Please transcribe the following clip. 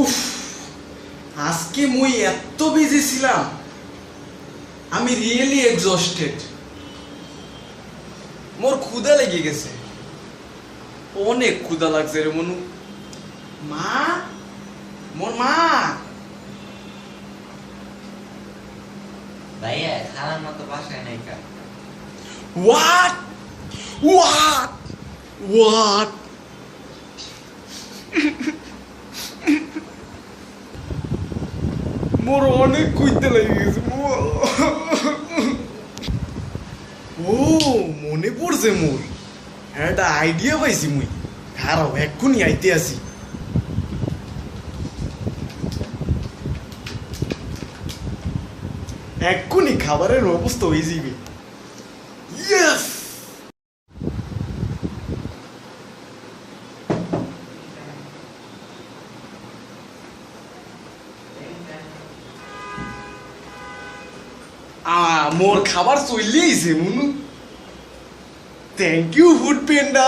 উফ, আজকে মুই এত বিজি ছিলাম, আমি রিয়েলি এক্সস্টেড। মোর ক্ষুধা লেগে গেছে, অনেক ক্ষুধা লাগছে রে মনু। মা, মোর মা। ভাইয়া খাওয়ার মতো বাসায় নাই কা। হোয়াট হোয়াট হোয়াট মোর অনেক কুইতে লেগে গেছে। ও, মনে পড়ছে মোর, একটা আইডিয়া পাইছি মুই। খারাপ, এক্ষুনি আইতে আসি। এক্ষুনি খাবারের ব্যবস্থা হয়ে যাবে। ইয়েস! মোর খাবার চলিয়েছে মুনু। Thank you food Pendra.